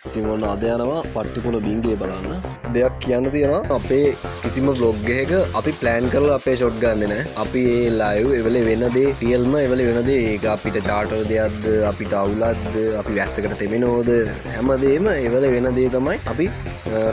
ඉතින් ඔන්න අද යනවා පට්ටිපොළ බිංගේ බලන්න. දෙයක් කියන්න තියෙනවා. අපේ කිසිම vlog එකක අපි plan කරලා අපේ shot ගන්නෙ නැහැ. අපි ඒ live එවලේ වෙන දේ රියල්ම එවලේ වෙන දේ ඒක අපිට charter දෙයක්ද අපිට අවුලක්ද අපි වැස්සකට තෙමෙනවද හැමදේම එවලේ වෙන දේ තමයි අපි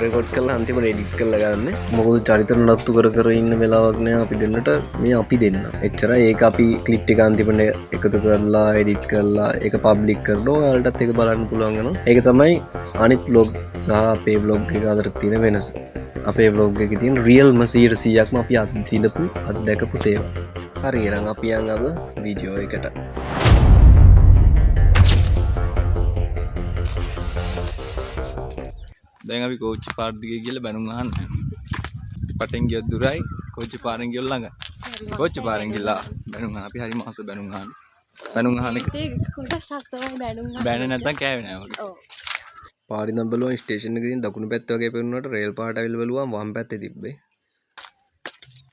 record කරලා අන්තිමට edit කරලා ගන්න. මොකද චරිත නඩත්තු කර කර ඉන්න වෙලාවක් නෑ අපි දෙන්නට. මේ අපි දෙන්න. එච්චරයි. ඒක අපි clip එක අන්තිමට එකතු කරලා edit කරලා ඒක public කරනවා. ඔයාලටත් ඒක බලන්න පුළුවන් වෙනවා. ඒක තමයි අනිත් vlog සහ අපේ vlog එක අතර තියෙන වෙනස. අපේ vlog එකේ තියෙන රියල්ම 100%ක්ම අපි අත්විඳපු අත්දැකපු දේවල්. හරි එහෙනම් අපි යන් අද වීඩියෝ එකට. දැන් අපි කෝච්චි පාර දිගේ ගිහලා බැනුම් අහන්න. පටෙන් ගියොත් දුරයි කෝච්චි පාරෙන් ගියොත් ළඟ. කෝච්චි පාරෙන් ගිහලා බැනුම් අහන්න. අපි හරි මාස බැනුම් අහන්න. බැනුම් අහන්න එක කොටසක් තමයි බැනුම් අහන්න. බැන්නේ නැත්තම් කෑවේ නෑ වගේ. ඔව්. පාරි නම් බලුවා ස්ටේෂන් එකකින් දකුණු පැත්ත වගේ පෙනුනට රේල් පාට අවිල බලුවා වම් පැත්තේ තිබ්බේ.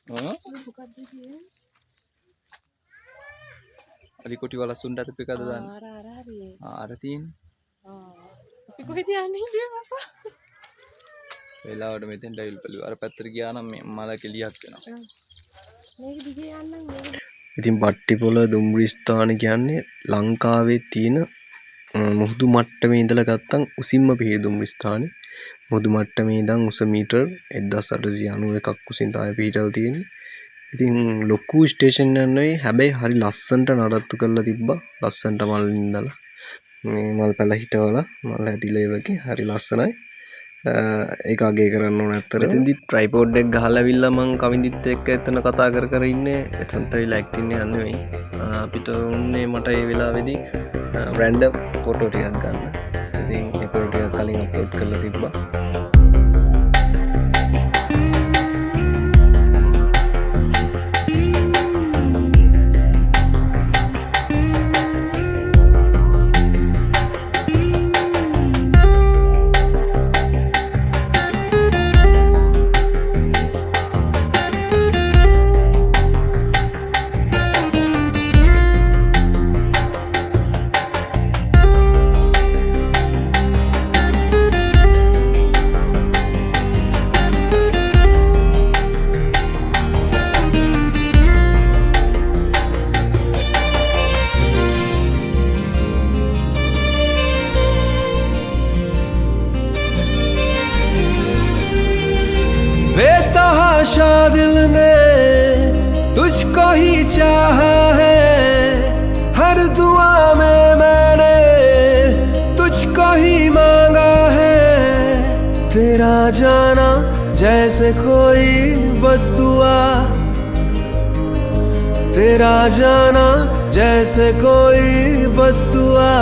මොකක්ද කියන්නේ? අලි කොටි වලසුන්ට අත පිකද දාන්න. හරියේ. අර තියෙන්නේ. අපි කොහෙද යන්නේ ඉතින් අප්පා? වෙලාවට මෙතෙන්ට අවිල බලුවා. අර පැත්තට ගියා නම් මේ මල කෙලියක් වෙනවා. මේක දිගේ යන්නම් මේක. ඉතින් පට්ටිපොළ දුම්රිය ස්ථාන කියන්නේ ලංකාවේ තියෙන මුහුදු මට්ටමේ ඉඳලා ගත්තම් උසින්ම පිහිය දුම්රිය ස්ථානේ. මුහුදු මට්ටමේ ඉඳන් උස මීටර් 1891ක් උසින් තමයි පිහිටලා තියෙන්නේ. ඉතින් ලොකු ස්ටේෂන් එකක් නෙවෙයි. හැබැයි හරි ලස්සනට නඩත්තු කරලා තිබ්බා. ලස්සනට මල් ඉඳලා මේ මල් පැල හිටවලා මල් ඇදිලා ඒවගේ හරි ලස්සනයි. ඒක අගේ කරන්න ඕන ඇත්තට. එතෙන්දි ට්‍රයිපෝඩ් එක ගහලා ඇවිල්ලා මං කවින්දිත් එක්ක එතන කතා කර කර ඉන්නේ. එතනත් ඇවිල්ලා ඇක්ටින් එක නෙවෙයි. අපිට උන්නේ මට ඒ වෙලාවේදී රැන්ඩම් ෆොටෝ ටිකක් ගන්න. ඉතින් ඒ ෆොටෝ ටික කලින් අප්ලෝඩ් කරලා තිබ්බා. बेतहाशा दिल ने तुझको ही चाहा है. हर दुआ में मैंने तुझको ही मांगा है. तेरा जाना जैसे कोई बद्दुआ, तेरा जाना जैसे कोई बद्दुआ.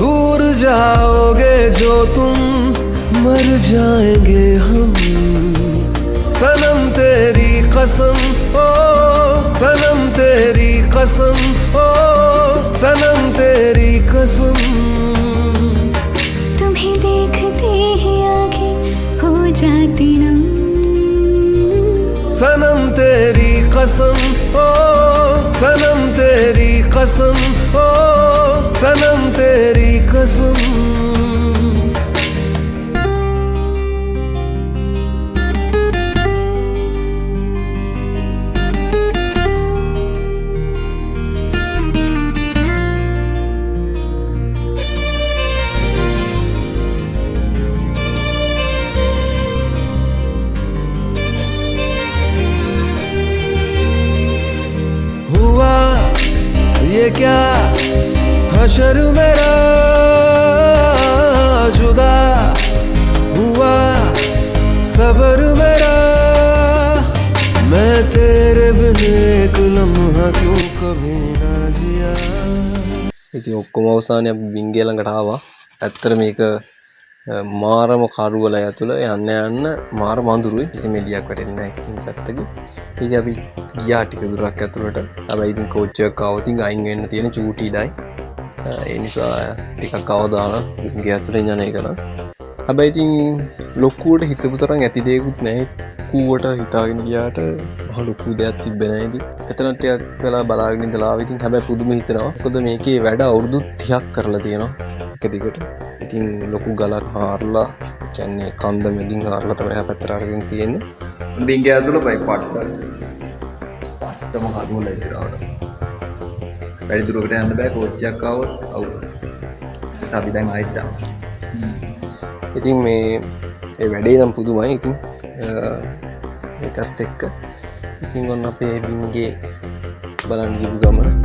दूर जाओगे जो तुम मर जाएंगे हम. सनम तेरी कसम ओ सनम तेरी कसम ओ सनम तेरी कसम. तुम्हें देखते ही आंखें हो जाती नम. सनम तेरी कसम ओ सनम तेरी कसम ओ सनम तेरी कसम. ये क्या हशर मेरा जुदा हुआ सबर मेरा. मैं तेरे बिन एक लम्हा क्यों कभी ना जिया. ඉතින් ඔක්කොම අවසානයේ අපි බිංගේ ළඟට ආවා. ඇත්තට මේක මාරම කරුවල ඇතුළ යන්න මාර වඳුරුයි. කිසිම එළියක් වැටෙන්නේ නැහැ ඉතින් පැත්තකින්. ඉතින් අපි ගියා ටික දුරක් ඇතුළට. හැබැයි ඉතින් කෝච් එකක් ආවොත් අයින් වෙන්න තියෙන චූටි ඉඩයි. ඒ නිසා ටිකක් අවදාන බිංගේ ඇතුළෙන් යන එක නම්. හැබැයි ඉතින් ලොකුවට හිතපු තරම් ඇති දෙයක්වත් නැහැ. කූවට හිතාගෙන ගියාට මහ ලොකු දෙයක් තිබ්බේ නැහැ ඉතින්. එතන ටිකක් වෙලා බලාගෙන ඉඳලා ආවා. ඉතින් හැබැයි පුදුම හිතෙනවා. මොකද මේකේ වැඩ අවුරුදු 30ක් කරලා තියෙනවා එක දිගට. ඉතින් ලොකු ගලක් හාරලා කියන්නේ කන්ද මැදින් හාරලා තමයි හැපැත්තට අරගෙන තියෙන්නේ. බින්ගේ ඇතුළ බයික් පාටම හදුවලා ඉස්සරහට. වැඩි දුරකට යන්න බෑ කෝච්චියක් ආවොත් අවුල්. ඒක අපි දැන් ආයෙත් යනවා. ඉතින් මේ ඒ වැඩේ නම් පුදුමයි. ඉතින් ඒකත් එක්ක ඉතින් ඔන්න අපේ බින්ගේ බලන්න ගිහුව ගමන